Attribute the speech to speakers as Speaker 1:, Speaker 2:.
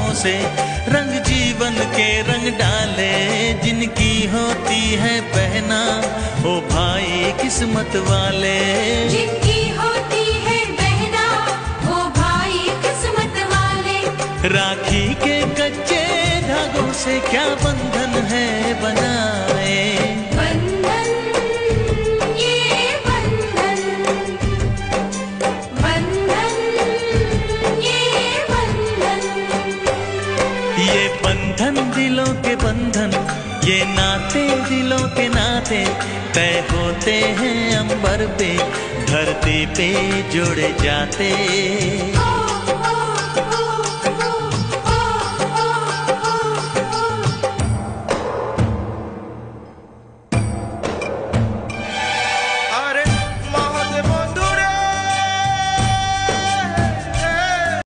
Speaker 1: धागों से रंग जीवन के रंग डाले, जिनकी होती है पहना ओ भाई किस्मत वाले।
Speaker 2: जिनकी होती है बहना ओ भाई किस्मत वाले।
Speaker 1: राखी के कच्चे धागों से क्या बंधन है बनाए,
Speaker 2: बंधन ये बंधन, बंधन ये बंधन।
Speaker 1: ये बंधन दिलों के बंधन, ये नाते दिलों के नाते तय होते हैं अंबर पे, धरती पे जोड़े जाते।